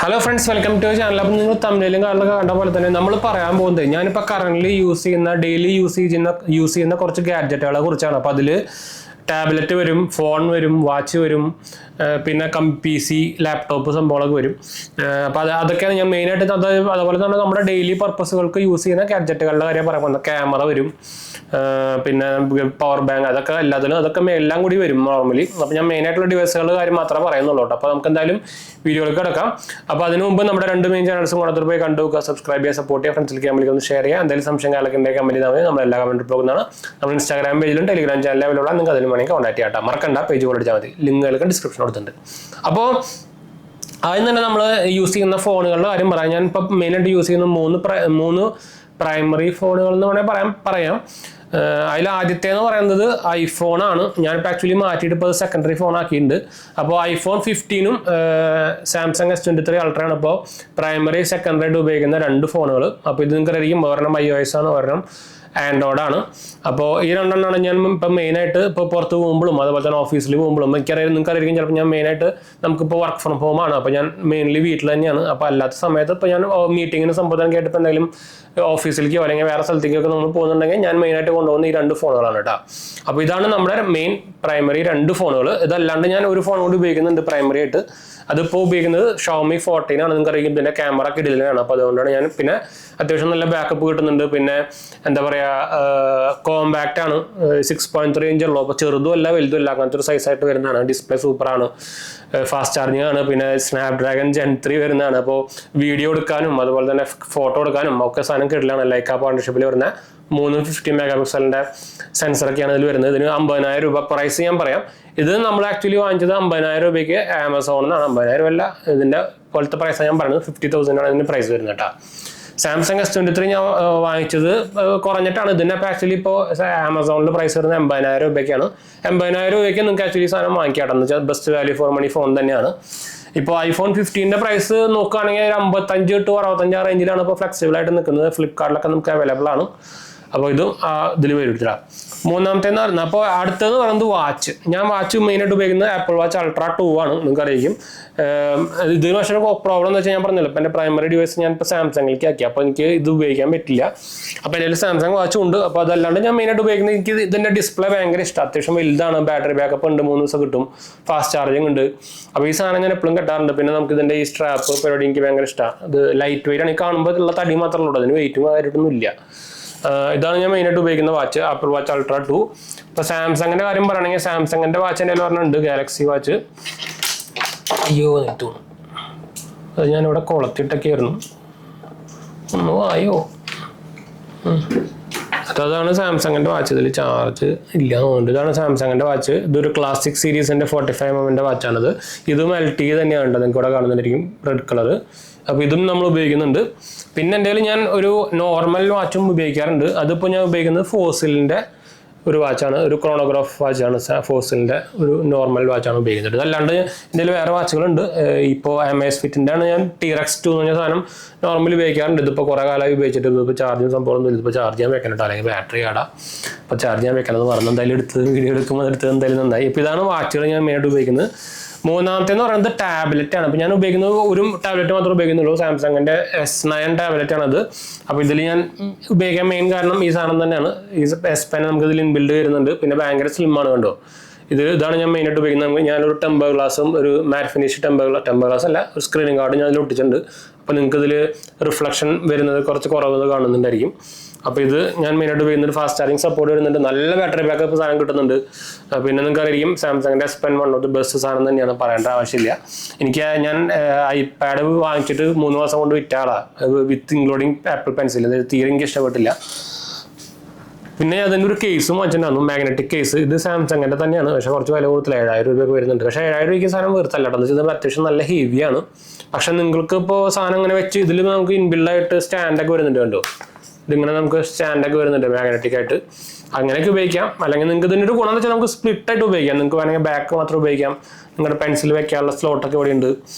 Hello friends, welcome to our channel. അപ്പോൾ നിങ്ങൾ തമിഴിലും കാണുന്ന കണ്ട പോലെ തന്നെ നമ്മൾ പറയാൻ പോകുന്നത് ഞാനിപ്പോൾ കറന്റ് ഡെയിലി യൂസ് ചെയ്യുന്ന കുറച്ച് ഗാഡ്ജറ്റുകളെ കുറിച്ചാണ്. അപ്പോൾ അതിൽ ടാബ്ലറ്റ് വരും, ഫോൺ വരും, വാച്ച് വരും, പിന്നെ PC, ലാപ്ടോപ്പ് സംഭവങ്ങളൊക്കെ വരും. അപ്പോൾ അതൊക്കെയാണ് ഞാൻ മെയിനായിട്ട് അതുപോലെ തന്നെ നമ്മുടെ ഡെയിലി പർപ്പസുകൾക്ക് യൂസ് ചെയ്യുന്ന ഗാഡ്ജറ്റുകളുടെ കാര്യം പറയാൻ പോകുന്നത്. ക്യാമറ വരും, പിന്നെ പവർ ബാങ്ക്, അതൊക്കെ എല്ലാത്തിലും എല്ലാം കൂടി വരും നോർമലി. അപ്പോൾ ഞാൻ മെയിനായിട്ടുള്ള ഡിവൈസുകളുടെ കാര്യം മാത്രമേ പറയുന്നുള്ളൂ. അപ്പോൾ നമുക്ക് എന്തായാലും വീഡിയോയിലേക്ക് കിടക്കാം. അപ്പോൾ അതിന് മുമ്പ് നമ്മുടെ രണ്ട് മെയിൻ ചാനൽസും കൂടെ പോയി കണ്ടു നോക്കുക, സബ്സ്ക്രൈബ് ചെയ്യുക, സപ്പോർട്ട് ചെയ്യുക, ഫ്രണ്ട്സിലേക്ക് കമ്പനിക്ക് ഒന്ന് ഷെയർ ചെയ്യുക. എന്തെങ്കിലും സംശയം കാലൊക്കെ കമ്പനി തന്നെ നമ്മൾ എല്ലാ കമൻറ്റ് പോകുന്നതാണ്. നമ്മൾ ഇൻസ്റ്റാഗ്രാം പേജിലും ടെലിഗ്രാം ചാനൽ ലെവലുള്ള നിങ്ങൾക്ക് അതിന് വേണമെങ്കിൽ കോൺടാക്ട് ചെയ്യാം. മറക്കണ്ട, പേജ് കൂടെ അടിച്ചാൽ മതി. ലിങ്കുകളൊക്കെ ഡിസ്ക്രിപ്ഷൻ കൊടുത്തിട്ടുണ്ട്. അപ്പോൾ ആദ്യം തന്നെ നമ്മൾ യൂസ് ചെയ്യുന്ന ഫോണുകളുടെ കാര്യം പറയാം. ഞാൻ ഇപ്പോൾ മെയിനായിട്ട് യൂസ് ചെയ്യുന്ന മൂന്ന് പ്രൈമറി ഫോണുകൾ എന്ന് വേണമെങ്കിൽ പറയാം. അതിൽ ആദ്യത്തെ എന്ന് പറയുന്നത് ഐഫോണാണ്. ഞാനിപ്പോൾ ആക്ച്വലി മാറ്റിയിട്ട് ഇപ്പോൾ സെക്കൻഡറി ഫോൺ ആക്കിയിട്ടുണ്ട്. അപ്പോൾ iPhone 15 സാംസങ് S23 അൾട്രയാണ് ഇപ്പോൾ പ്രൈമറി സെക്കൻഡറി ആയിട്ട് ഉപയോഗിക്കുന്ന രണ്ട് ഫോണുകൾ. അപ്പോൾ ഇത് നിങ്ങൾക്ക് അറിയാം, ഒരെണ്ണം iOS ആണ്, ഒരെണ്ണം ആൻഡ്രോയിഡ് ആണ്. അപ്പോൾ ഈ രണ്ടെണ്ണമാണ് ഞാൻ ഇപ്പം മെയിനായിട്ട് ഇപ്പോൾ പുറത്ത് പോകുമ്പോഴും അതുപോലെ തന്നെ ഓഫീസിൽ പോകുമ്പോഴും നിങ്ങൾക്കറിയാം. ചിലപ്പോൾ ഞാൻ മെയിനായിട്ട് നമുക്കിപ്പോൾ വർക്ക് ഫ്രം ഹോം ആണ്. അപ്പോൾ ഞാൻ മെയിൻലി വീട്ടിൽ തന്നെയാണ്. അപ്പോൾ അല്ലാത്ത സമയത്ത് ഇപ്പോൾ ഞാൻ മീറ്റിങ്ങിന് സംബോധന കേട്ടിപ്പോൾ എന്തെങ്കിലും ഓഫീസിലേക്കോ അല്ലെങ്കിൽ വേറെ സ്ഥലത്തേക്കൊക്കെ നമ്മൾ പോകുന്നുണ്ടെങ്കിൽ ഞാൻ മെയിനായിട്ട് കൊണ്ടുപോകുന്ന ഈ രണ്ട് ഫോണുകളാണ് കേട്ടോ. അപ്പോൾ ഇതാണ് നമ്മുടെ മെയിൻ പ്രൈമറി രണ്ട് ഫോണുകൾ. ഇതല്ലാണ്ട് ഞാൻ ഒരു ഫോൺ കൂടി ഉപയോഗിക്കുന്നുണ്ട് പ്രൈമറി ആയിട്ട്. അതിപ്പോൾ ഉപയോഗിക്കുന്നത് Xiaomi 14 ആണ്. നിങ്ങൾക്കറിയാം, പിന്നെ ക്യാമറ കിടിലാണ്. അപ്പോൾ അതുകൊണ്ടാണ് ഞാൻ പിന്നെ അത്യാവശ്യം നല്ല ബാക്കപ്പ് കിട്ടുന്നുണ്ട്. പിന്നെ എന്താ പറയുക, കോമ്പാക്റ്റ് ആണ്, 6.3 ഇഞ്ച് ഉള്ളൂ. അപ്പോൾ ചെറുതുമല്ല വലുതുമല്ല, അങ്ങനത്തെ ഒരു സൈസായിട്ട് വരുന്നതാണ്. ഡിസ്പ്ലേ സൂപ്പറാണ്, ഫാസ്റ്റ് ചാർജിങ് ആണ്, പിന്നെ Snapdragon Gen 3 വരുന്നതാണ്. അപ്പോൾ വീഡിയോ എടുക്കാനും അതുപോലെ തന്നെ ഫോട്ടോ എടുക്കാനും ഒക്കെ സാധനം കിടിലാണ്. ലൈക്ക പാർട്ണർഷിപ്പിൽ വരുന്ന 350 മെഗാ പിക്സലിൻ്റെ സെൻസറൊക്കെയാണ് ഇതിൽ വരുന്നത്. ഇതിന് 50,000 രൂപ പ്രൈസ് ഞാൻ പറയാം. ഇത് നമ്മൾ ആക്ച്വലി വാങ്ങിച്ചത് 50,000 രൂപയ്ക്ക് ആമസോണിൽ നിന്നാണ്. 50,000 അല്ല, ഇതിൻ്റെ പോലത്തെ പ്രൈസാണ് ഞാൻ പറയുന്നത്. 50,000 ആണ് ഇതിന് പ്രൈസ് വരുന്നത് കേട്ടോ. സാംസങ് S23 ഞാൻ വാങ്ങിച്ചത് കുറഞ്ഞിട്ടാണ്. ഇതിനപ്പോൾ ആക്ച്വലി ഇപ്പോൾ ആമസോണിൽ പ്രൈസ് വരുന്നത് 80,000 രൂപയ്ക്കാണ്. 80,000 രൂപയ്ക്ക് നിങ്ങൾക്ക് ആക്ച്വലി സാധനം വാങ്ങിക്കാട്ടെന്ന് വെച്ചാൽ best value for money phone തന്നെയാണ്. ഇപ്പോൾ iPhone 15 പ്രൈസ് നോക്കുകയാണെങ്കിൽ 55 to 65 റേഞ്ചിലാണ് ഇപ്പോൾ ഫ്ലെക്സിബിൾ ആയിട്ട് നിൽക്കുന്നത്. ഫ്ലിപ്കാർട്ടിലൊക്കെ നമുക്ക് അവൈലബിൾ ആണ്. അപ്പോൾ ഇതും ഇതിൽ വരും. മൂന്നാമത്തേന്ന് പറഞ്ഞാൽ, അപ്പോൾ അടുത്തതെന്ന് പറയുന്നത് വാച്ച്. ഞാൻ വാച്ച് മെയിനായിട്ട് ഉപയോഗിക്കുന്നത് Apple Watch Ultra 2 ആണ്. നിങ്ങൾക്കറിയാം. ഇതിന് പക്ഷേ പ്രോബ്ലം എന്ന് വെച്ചാൽ ഞാൻ പറഞ്ഞല്ലോ, ഇപ്പോൾ എൻ്റെ പ്രൈമറി ഡിവൈസ് ഞാനിപ്പോൾ സാംസങ്ങിലേക്ക് ആക്കി. അപ്പോൾ എനിക്ക് ഇത് ഉപയോഗിക്കാൻ പറ്റില്ല. അപ്പോൾ എൻ്റെ സാംസങ് വാച്ചും ഉണ്ട്. അപ്പോൾ അതല്ലാണ്ട് ഞാൻ മെയിനായിട്ട് ഉപയോഗിക്കുന്നത്, എനിക്ക് ഇതിൻ്റെ ഡിസ്പ്ലേ ഭയങ്കര ഇഷ്ടമാണ്. അത്യാവശ്യം വലുതാണ്, ബാറ്ററി ബാക്കപ്പ് ഉണ്ട്, 3 ദിവസം കിട്ടും, ഫാസ്റ്റ് ചാർജിങ് ഉണ്ട്. അപ്പോൾ ഈ സാധനം ഞാൻ എപ്പോഴും കിട്ടാറുണ്ട്. പിന്നെ നമുക്ക് ഇതിൻ്റെ ഈ സ്ട്രാപ്പ് പരിപാടി എനിക്ക് ഭയങ്കര ഇഷ്ടമാണ്. ഇത് ലൈറ്റ് വെയിറ്റ് ആണ്. ഈ കാണുമ്പോൾ ഉള്ള തടി മാത്രമേ ഉള്ളൂ, അതിന് വെയിറ്റും കാര്യമായിട്ടൊന്നും ഇല്ല. ഇതാണ് ഞാൻ മെയിനായിട്ട് ഉപയോഗിക്കുന്ന വാച്ച്, Apple Watch Ultra 2. ഇപ്പോൾ സാംസങ്ങിൻ്റെ കാര്യം പറയുകയാണെങ്കിൽ സാംസങ്ങിൻ്റെ വാച്ച് എൻ്റെ പറഞ്ഞിട്ടുണ്ട്, ഗാലക്സി വാച്ച്. അയ്യോ നെത്തു, അത് ഞാനിവിടെ കൊളത്തിട്ടൊക്കെ ആയിരുന്നു. ഒന്നും ആയോ? അതാണ് സാംസങ്ങിൻ്റെ വാച്ച്. ഇതിൽ ചാർജ് ഇല്ല എന്നുണ്ട്. ഇതാണ് സാംസങ്ങിൻ്റെ വാച്ച്. ഇതൊരു ക്ലാസിക് സീരീസിൻ്റെ 45mm വാച്ചാണിത്. ഇതും LTE തന്നെയാണ്. നിങ്ങൾക്ക് ഇവിടെ കാണുന്നതായിരിക്കും റെഡ് കളർ. അപ്പോൾ ഇതും നമ്മൾ ഉപയോഗിക്കുന്നുണ്ട്. പിന്നെ എൻ്റെ കയ്യിൽ ഞാൻ ഒരു നോർമൽ വാച്ചും ഉപയോഗിക്കാറുണ്ട്. അതിപ്പോൾ ഞാൻ ഉപയോഗിക്കുന്നത് ഫോസിലിൻ്റെ ഒരു വാച്ചാണ്, ഒരു ക്രോണോഗ്രാഫ് വാച്ചാണ്. ഫോസിലിൻ്റെ ഒരു നോർമൽ വാച്ചാണ് ഉപയോഗിക്കുന്നത്. അതല്ലാണ്ട് എൻ്റെ വേറെ വാച്ചുകളുണ്ട്. ഇപ്പോൾ Amazfitൻ്റെ ആണ് ഞാൻ T-Rex 2 എന്ന് പറഞ്ഞ സാധനം നോർമലി ഉപയോഗിക്കാറുണ്ട്. ഇതിപ്പോൾ കുറേ കാലമായി ഉപയോഗിച്ചിട്ട് ഇതിപ്പോൾ ചാർജിങ് സംഭവം ഇതിപ്പോൾ ചാർജ് ചെയ്യാൻ വെക്കണം കേട്ടോ, അല്ലെങ്കിൽ ബാറ്ററി ആടാം. അപ്പോൾ ചാർജ് ചെയ്യാൻ വെക്കണമെന്ന് പറഞ്ഞു. എന്തായാലും വീഡിയോ എടുക്കുമ്പോൾ എന്തായാലും നന്നായി. ഇപ്പോൾ ഇതാണ് വാച്ചുകൾ ഞാൻ മെയിനായിട്ട് ഉപയോഗിക്കുന്നത്. മൂന്നാമത്തേന്ന് പറയുന്നത് ടാബ്ലറ്റ് ആണ്. അപ്പോൾ ഞാൻ ഉപയോഗിക്കുന്നത് ഒരു ടാബ്ലറ്റ് മാത്രമേ ഉപയോഗിക്കുന്നുള്ളൂ, സാംസങ്ങിൻ്റെ S9 ടാബ്ലറ്റ് ആണത്. അപ്പോൾ ഇതിൽ ഞാൻ ഉപയോഗിക്കാൻ മെയിൻ കാരണം ഈ സാധനം തന്നെയാണ്. ഈ S Pen നമുക്ക് ഇതിൽ ഇൻബിൽഡ് വരുന്നുണ്ട്. പിന്നെ ഭയങ്കര സ്ലിമ്മാണ് കണ്ടോ. ഇതാണ് ഞാൻ മെയിനായിട്ട് ഉപയോഗിക്കുന്നത്. ഞാനൊരു ടെമ്പർ ഗ്ലാസും ഒരു മാറ്റ് ഫിനിഷ് ടെമ്പർ ഗ്ലാസ് അല്ല, ഒരു സ്ക്രീനിങ് ഗാർഡ് ഞാൻ അതിൽ ഒട്ടിച്ചിട്ടുണ്ട്. അപ്പോൾ നിങ്ങൾക്ക് ഇതിൽ റിഫ്ലക്ഷൻ വരുന്നത് കുറച്ച് കുറവ് കാണുന്നുണ്ടായിരിക്കും. അപ്പോൾ ഇത് ഞാൻ മെയിനായിട്ട് ഉപയോഗിക്കുന്നുണ്ട്. ഫാസ്റ്റ് ചാർജിങ് സപ്പോർട്ട് വരുന്നുണ്ട്, നല്ല ബാറ്ററി ബാക്കപ്പ് സാധനം കിട്ടുന്നുണ്ട്. പിന്നെ നിങ്ങൾക്ക് അറിയാം, സാംസങ്ങിൻ്റെ S Pen 1 of the best സാധനം തന്നെയാണ്, പറയേണ്ട ആവശ്യമില്ല. ഞാൻ iPad വാങ്ങിച്ചിട്ട് 3 മാസം കൊണ്ട് വിറ്റ ആളാണ്, വിത്ത് ഇൻക്ലൂഡിങ് ആപ്പിൾ പെൻസിൽ. തീരെ എനിക്ക് ഇഷ്ടപ്പെട്ടില്ല. പിന്നെ അതിൻ്റെ ഒരു കേസും വാങ്ങിച്ചിട്ടുണ്ടായിരുന്നു, മാഗ്നറ്റിക് കേസ്. ഇത് സാംസങ്ങിൻ്റെ തന്നെയാണ്, പക്ഷേ കുറച്ച് വില കൂടുതൽ 7,000 രൂപയൊക്കെ വരുന്നുണ്ട്. പക്ഷേ 7,000 രൂപയ്ക്ക് സാധനം വെറുത്തല്ല കേട്ടോ. എന്ന് വെച്ചാൽ അത്യാവശ്യം നല്ല ഹെവിയാണ്. പക്ഷെ നിങ്ങൾക്ക് ഇപ്പോൾ സാധനം ഇങ്ങനെ വെച്ച് ഇതിൽ നമുക്ക് ഇൻബിൽഡായിട്ട് സ്റ്റാൻഡൊക്കെ വരുന്നുണ്ട് കണ്ടോ. ഇതിങ്ങനെ നമുക്ക് സ്റ്റാൻഡൊക്കെ വരുന്നുണ്ട് മാഗ്നറ്റിക് ആയിട്ട്. അങ്ങനെയൊക്കെ ഉപയോഗിക്കാം. അല്ലെങ്കിൽ നിങ്ങൾക്ക് ഇതിൻ്റെ ഒരു ഗുണം എന്ന് വെച്ചാൽ നമുക്ക് സ്പ്ലിറ്റ് ആയിട്ട് ഉപയോഗിക്കാം. നിങ്ങൾക്ക് വേണമെങ്കിൽ ബാക്ക് മാത്രം ഉപയോഗിക്കാം, നിങ്ങളുടെ പെൻസിൽ വെക്കാനുള്ള സ്ലോട്ടൊക്കെ ഇവിടെ ഉണ്ട്.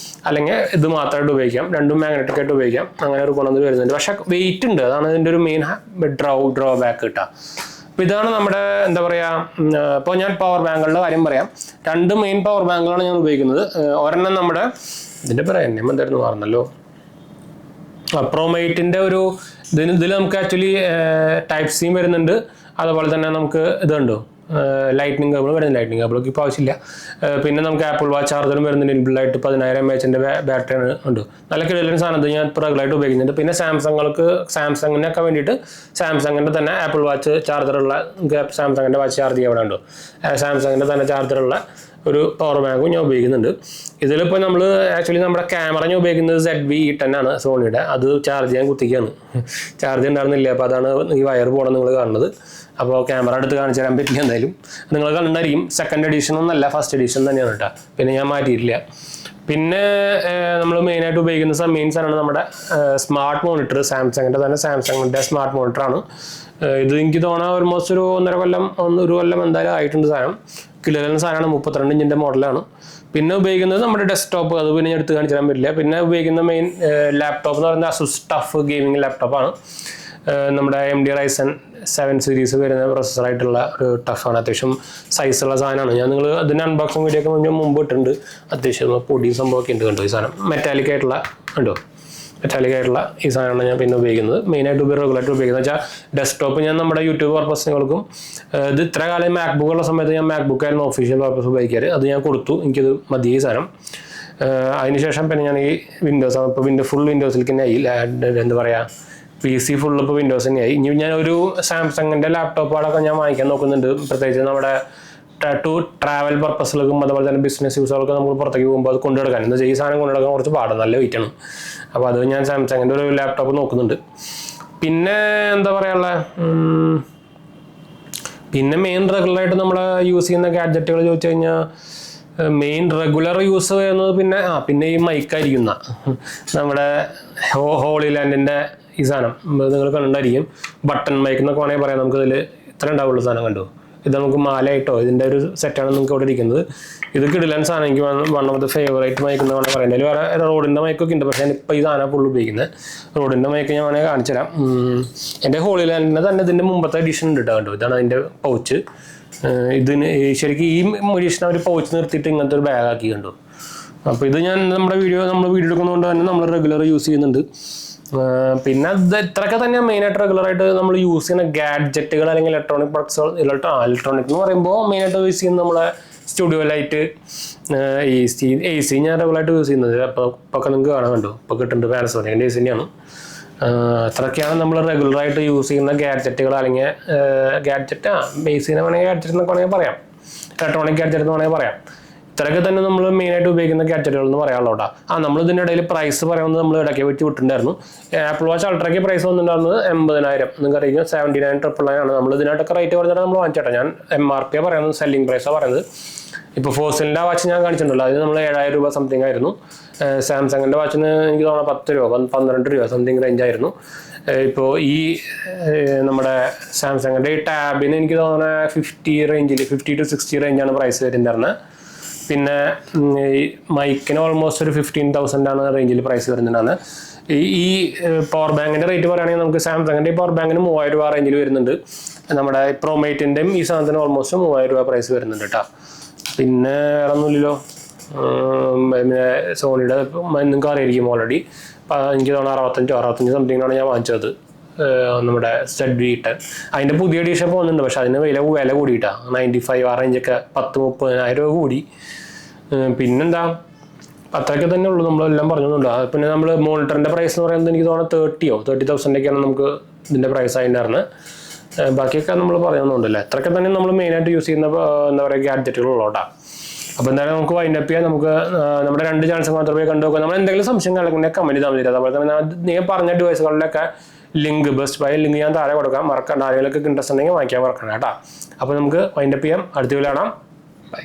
അല്ലെങ്കിൽ ഇത് മാത്രമായിട്ട് ഉപയോഗിക്കാം, രണ്ടും മാഗ്നറ്റിക് ആയിട്ട് ഉപയോഗിക്കാം. അങ്ങനെ ഒരു ഗുണം വരുന്നുണ്ട്. പക്ഷെ വെയിറ്റ് ഉണ്ട്, അതാണ് ഇതിൻ്റെ ഒരു മെയിൻ ഡ്രോബാക്ക് കിട്ടുക. അപ്പോൾ ഇതാണ് നമ്മുടെ എന്താ പറയുക. ഇപ്പോൾ ഞാൻ പവർ ബാങ്കുകളുടെ കാര്യം പറയാം. 2 മെയിൻ പവർ ബാങ്കുകളാണ് ഞാൻ ഉപയോഗിക്കുന്നത്. ഒരെണ്ണം നമ്മുടെ ഇതിൻ്റെ ബ്രാൻഡ് നെയിം എന്തായിരുന്നു പറഞ്ഞല്ലോ. പ്രൊമേറ്റിൻ്റെ ഒരു ഇതിൽ നമുക്ക് ആക്ച്വലി ടൈപ്പ് സിയും വരുന്നുണ്ട്, അതുപോലെ തന്നെ നമുക്ക് ഇതുണ്ടോ ലൈറ്റ്നിങ് കേബിൾ വരുന്നുണ്ട്. ലൈറ്റ്നിങ് കേബിളൊക്കെ ഇപ്പോൾ ആവശ്യമില്ല. പിന്നെ നമുക്ക് ആപ്പിൾ വാച്ച് ചാർജറും വരുന്നുണ്ട്. ഇൻബിൽഡായിട്ട് 10,000 mAh ബാറ്ററിയാണ് ഉണ്ട്. നല്ല കിടലൻ സാധനം ഞാൻ ഇപ്പോൾ റെഗുലറായിട്ട് ഉപയോഗിക്കുന്നുണ്ട്. പിന്നെ സാംസങ്ങിനൊക്കെ വേണ്ടിയിട്ട് സാംസങ്ങിൻ്റെ തന്നെ ആപ്പിൾ വാച്ച് ചാർജറുള്ള സാംസങ്ങിൻ്റെ വാച്ച് ചാർജ് ചെയ്യാൻ ഉണ്ട്. സാംസങ്ങിൻ്റെ തന്നെ ചാർജറുള്ള ഒരു പവർ ബാങ്കും ഞാൻ ഉപയോഗിക്കുന്നുണ്ട്. ഇതിലിപ്പോൾ നമ്മൾ ആക്ച്വലി നമ്മുടെ ക്യാമറ ഞാൻ ഉപയോഗിക്കുന്നത് ZV-E10 ആണ് സോണിയുടെ. അത് ചാർജ് ചെയ്യാൻ കുത്തിക്കുകയാണ്, ചാർജ് ഉണ്ടായിരുന്നില്ല. അപ്പോൾ അതാണ് ഈ വയർ പോകണം നിങ്ങൾ കാണുന്നത്. അപ്പോൾ ക്യാമറ എടുത്ത് കാണിച്ചു തരാൻ പറ്റില്ല. എന്തായാലും നിങ്ങൾ കണ്ടായിരിക്കും. സെക്കൻഡ് എഡിഷൻ ഒന്നല്ല, ഫസ്റ്റ് എഡിഷൻ തന്നെയാണ് കേട്ടോ. പിന്നെ ഞാൻ മാറ്റിയിട്ടില്ല. പിന്നെ നമ്മൾ മെയിനായിട്ട് ഉപയോഗിക്കുന്ന മെയിൻ സാധനമാണ് നമ്മുടെ സ്മാർട്ട് മോണിറ്റർ. സാംസങ്ങിൻ്റെ തന്നെ സാംസങ്ങിൻ്റെ സ്മാർട്ട് മോണിറ്ററാണ് ഇത്. എനിക്ക് തോന്നാൻ ഓൾമോസ്റ്റ് ഒരു 1 കൊല്ലം എന്തായാലും ആയിട്ടുണ്ട് സാധനം. കിലോയിലുള്ള സാധനമാണ്. 32 ഇഞ്ചിൻ്റെ മോഡലാണ്. പിന്നെ ഉപയോഗിക്കുന്നത് നമ്മുടെ ഡെസ്ക്ടോപ്പ്, അത് പിന്നെ ഞാൻ എടുത്ത് കാണിച്ചു തരാൻ പറ്റില്ല. പിന്നെ ഉപയോഗിക്കുന്ന മെയിൻ ലാപ്ടോപ്പ് എന്ന് പറയുന്നത് അസുസ് ടഫ് ഗെയിമിംഗ് ലാപ്ടോപ്പാണ്. നമ്മുടെ MD Ryzen 7 സീരീസ് വരുന്ന പ്രൊസസ്സറായിട്ടുള്ള ഒരു ടഫാണ്. അത്യാവശ്യം സൈസുള്ള സാധനമാണ്. ഞാൻ അതിൻ്റെ അൺബോക്സിങ് വീഡിയോ ഒക്കെ മുമ്പ് ഇട്ടിട്ടുണ്ട്. അത്യാവശ്യം പൊടിയും സംഭവമൊക്കെ ഉണ്ട് കണ്ടോ. ഈ സാധനം മെറ്റാലിക് ആയിട്ടുള്ള കണ്ടോ, മെറ്റാലിക് ആയിട്ടുള്ള ഈ സാധനമാണ് ഞാൻ പിന്നെ ഉപയോഗിക്കുന്നത്. മെയിനായിട്ട് റെഗുലറായിട്ട് ഉപയോഗിക്കുന്നത് വെച്ചാൽ ഡെസ്ക്ടോപ്പ് ഞാൻ നമ്മുടെ യൂട്യൂബ് പർപ്പസിനുകൾക്കും ഇത് ഇത്ര കാലം മാക്ബുക്ക് ഉള്ള സമയത്ത് ഞാൻ മാക്ബുക്ക് ആയിരുന്നു ഒഫീഷ്യൽ പർപ്പസ് ഉപയോഗിക്കാറ്. അത് ഞാൻ കൊടുത്തു, എനിക്കത് മതി ഈ സാധനം. അതിനുശേഷം പിന്നെ ഞാൻ ഈ വിൻഡോസ് ഇപ്പോൾ ഫുൾ വിൻഡോസിലേക്ക് തന്നെ ആയി. എന്താ പറയുക, PC ഫുള്ള് ഇപ്പോൾ വിൻഡോസ് തന്നെയായി. ഇനി ഞാൻ ഒരു സാംസങ്ങിൻ്റെ ലാപ്ടോപ്പുകളൊക്കെ ഞാൻ വാങ്ങിക്കാൻ നോക്കുന്നുണ്ട്. പ്രത്യേകിച്ച് നമ്മുടെ ട്രാവൽ പർപ്പസിലേക്കും അതുപോലെ തന്നെ ബിസിനസ് യൂസുകൾക്ക് നമുക്ക് പുറത്തേക്ക് പോകുമ്പോൾ അത് കൊണ്ടുനടക്കാൻ, എന്താ വെച്ചാൽ ഈ സാധനം കൊണ്ടുനടക്കാൻ കുറച്ച് പാടാണ്, നല്ല വെയിറ്റാണ്. അപ്പോൾ അത് ഞാൻ സാംസങ്ങിൻ്റെ ഒരു ലാപ്ടോപ്പ് നോക്കുന്നുണ്ട്. പിന്നെ എന്താ പറയാനുള്ള, പിന്നെ മെയിൻ റെഗുലറായിട്ട് നമ്മൾ യൂസ് ചെയ്യുന്ന ഗാഡ്ജറ്റുകൾ ചോദിച്ചു കഴിഞ്ഞാൽ മെയിൻ റെഗുലർ യൂസ് ചെയ്യുന്നത് പിന്നെ ഈ മൈക്കായിരിക്കുന്ന നമ്മുടെ ഹോളി ലാൻഡിൻ്റെ ഈ സാധനം നിങ്ങൾ കണ്ടായിരിക്കും. ബട്ടൺ മൈക്ക് എന്നൊക്കെ വേണമെങ്കിൽ പറയാം. നമുക്കിതിൽ ഇത്ര ഉണ്ടാവുള്ളൂ സാധനം കണ്ടു. ഇത് നമുക്ക് മാലയായിട്ടോ ഇതിൻ്റെ ഒരു സെറ്റാണ് നിങ്ങൾക്ക് ഇവിടെ ഇരിക്കുന്നത്. ഇത് കിടിലൻ സാധനം. എനിക്ക് one of the favourite mic എന്ന് വേണമെങ്കിൽ പറയാം. അതിൽ വേറെ റോഡിൻ്റെ മൈക്കൊക്കെ ഉണ്ട്, പക്ഷേ ഞാനിപ്പോൾ ഈ സാധനം ഫുള്ള് ഉപയോഗിക്കുന്നത്. റോഡിൻ്റെ മൈക്ക് ഞാൻ വേണമെങ്കിൽ കാണിച്ചു തരാം. എൻ്റെ ഹോളി ലാൻഡിൻ്റെ തന്നെ ഇതിൻ്റെ മുമ്പത്തെ എഡിഷൻ ഉണ്ട് കേട്ടോ. ഇതാണ് അതിൻ്റെ പൗച്ച്. ഇതിന് ശരിക്കും ഈ എഡിഷൻ അവർ പൗച്ച് നിർത്തിയിട്ട് ഇങ്ങനത്തെ ഒരു ബാഗാക്കി കണ്ടു. അപ്പോൾ ഇത് നമ്മൾ വീഡിയോ എടുക്കുന്നതുകൊണ്ട് തന്നെ നമ്മൾ റെഗുലർ യൂസ് ചെയ്യുന്നുണ്ട്. പിന്നെ ഇത്രയൊക്കെ തന്നെ മെയിനായിട്ട് റെഗുലറായിട്ട് നമ്മൾ യൂസ് ചെയ്യുന്ന ഗാഡ്ജറ്റുകൾ അല്ലെങ്കിൽ ഇലക്ട്രോണിക് പ്രൊഡക്ട്സുകൾ. ഇലക്ട്രോണിക് എന്ന് പറയുമ്പോൾ മെയിനായിട്ട് യൂസ് ചെയ്യുന്നത് നമ്മളെ സ്റ്റുഡിയോ ലൈറ്റ്, AC ഞാൻ റെഗുലറായിട്ട് യൂസ് ചെയ്യുന്നത്. അപ്പോൾ നിങ്ങൾക്ക് കാണാൻ കണ്ടു, ഇപ്പോൾ കിട്ടുന്നുണ്ട് പാനസോണിക്കിൻ്റെ AC തന്നെയാണ്. അത്രയൊക്കെയാണ് നമ്മൾ റെഗുലറായിട്ട് യൂസ് ചെയ്യുന്ന ഗാഡ്ജറ്റുകൾ. അല്ലെങ്കിൽ AC വേണമെങ്കിൽ ഗാഡ്ജറ്റ് എന്നൊക്കെ വേണമെങ്കിൽ പറയാം, ഇലക്ട്രോണിക് ഗാഡ്ജറ്റ് എന്ന് വേണമെങ്കിൽ പറയാം. ഇത്രയൊക്കെ തന്നെ നമ്മൾ മെയിനായിട്ട് ഉപയോഗിക്കുന്ന ഗാഡ്ജറ്റുകൾ എന്ന് പറയാനുള്ളൂ കേട്ടോ. നമ്മൾ ഇതിൻ്റെ ഇടയിൽ പ്രൈസ് പറയുന്നത് നമ്മൾ ഇടയ്ക്ക് വെച്ച് വിട്ടിട്ടുണ്ടായിരുന്നു. ആപ്പിൾ വാച്ച് അൾട്രയ്ക്ക് പ്രൈസ് വന്നിട്ടുണ്ടായിരുന്നത് 80,000, നിങ്ങൾക്ക് അറിയാം 79,999 ആണ്. നമ്മൾ ഇതിനായിട്ടൊക്കെ റേറ്റ് പറഞ്ഞിട്ട് നമ്മൾ വാങ്ങിച്ചേട്ടാ. ഞാൻ MRP പറയുന്നത്, സെല്ലിംഗ് പ്രൈസാണ് പറയുന്നത്. ഇപ്പോൾ ഫോസിലിൻ്റെ വാച്ച് ഞാൻ കാണിച്ചിട്ടുണ്ടല്ലോ, അത് നമ്മൾ 7,000 രൂപ സംതിങ് ആയിരുന്നു. സാംസങ്ങിൻ്റെ വാച്ചിന് എനിക്ക് തോന്നുന്നത് 10 രൂപ 12 രൂപ സംതിങ് റേഞ്ചായിരുന്നു. ഇപ്പോൾ ഈ നമ്മുടെ സാംസങ്ങിൻ്റെ ഈ ടാബിന് എനിക്ക് തോന്നുന്നത് 50 to 60 റേഞ്ചാണ് പ്രൈസ് വരുന്നുണ്ടായിരുന്നത്. പിന്നെ ഈ മൈക്കിന് ഓൾമോസ്റ്റ് ഒരു 15,000 റേഞ്ചിൽ പ്രൈസ് വരുന്നുണ്ടാണ്. ഈ പവർ ബാങ്കിൻ്റെ റേറ്റ് പറയുകയാണെങ്കിൽ നമുക്ക് സാംസങ്ങിൻ്റെ ഈ പവർ ബാങ്കിന് 3,000 രൂപ റേഞ്ചിൽ വരുന്നുണ്ട്. നമ്മുടെ പ്രൊമേറ്റിൻ്റെയും ഈ സാധനത്തിന് ഓൾമോസ്റ്റ് 3,000 രൂപ പ്രൈസ് വരുന്നുണ്ട് കേട്ടോ. പിന്നെ വേറെ ഒന്നുമില്ലല്ലോ. പിന്നെ സോണിയുടെ നിങ്ങൾക്ക് അറിയായിരിക്കും ഓൾറെഡി. എനിക്ക് തോന്നുന്നു 65 സംതിങ്ങിനാണ് ഞാൻ വാങ്ങിച്ചത് നമ്മുടെ ZV-E10. അതിൻ്റെ പുതിയ എഡിഷൻ പോകുന്നുണ്ട്, പക്ഷെ അതിന് വില കൂടിയിട്ടാ. 95 ആ റേഞ്ചൊക്കെ 10,000-30,000 രൂപ കൂടി. പിന്നെന്താ, അത്രയൊക്കെ തന്നെ ഉള്ളൂ, നമ്മളെല്ലാം പറഞ്ഞുകൊണ്ട്. പിന്നെ നമ്മൾ മോണിറ്ററിൻ്റെ പ്രൈസ് എന്ന് പറയുന്നത് എനിക്ക് തോന്നുന്നത് 30,000 നമുക്ക് ഇതിൻ്റെ പ്രൈസ് ആയിട്ടുണ്ടായിരുന്നത്. ബാക്കിയൊക്കെ നമ്മൾ പറയുന്നുണ്ടല്ലേ. അത്രയൊക്കെ തന്നെ നമ്മൾ മെയിനായിട്ട് യൂസ് ചെയ്യുന്ന എന്താ പറയുക ഗാഡ്ജറ്റുകളുള്ളൂട്ടാ. അപ്പോൾ എന്തായാലും നമുക്ക് വൈൻഡ് അപ്പ് ചെയ്യാം. നമുക്ക് നമ്മുടെ 2 ചാൻസ് മാത്രമേ കണ്ടുനോക്കാം. നമ്മൾ എന്തെങ്കിലും സംശയം കളിക്കുന്ന കമൻറ്റ് ചെയ്താൽ മതി. അതുപോലെ തന്നെ നീ പറഞ്ഞ ഡിവൈസുകളുടെയൊക്കെ ലിങ്ക്, ബെസ്റ്റ് ബൈ ലിങ്ക് ഞാൻ താഴെ കൊടുക്കാം. മറക്കണ്ട, ആരെങ്കിലൊക്കെ ഇൻട്രസ്റ്റ് ഉണ്ടെങ്കിൽ വാങ്ങിക്കാൻ മറക്കണം കേട്ടോ. അപ്പോൾ നമുക്ക് വൈൻഡ് അപ്പ് ചെയ്യാം. അടുത്ത വീഡിയോ കാണാം. ബൈ.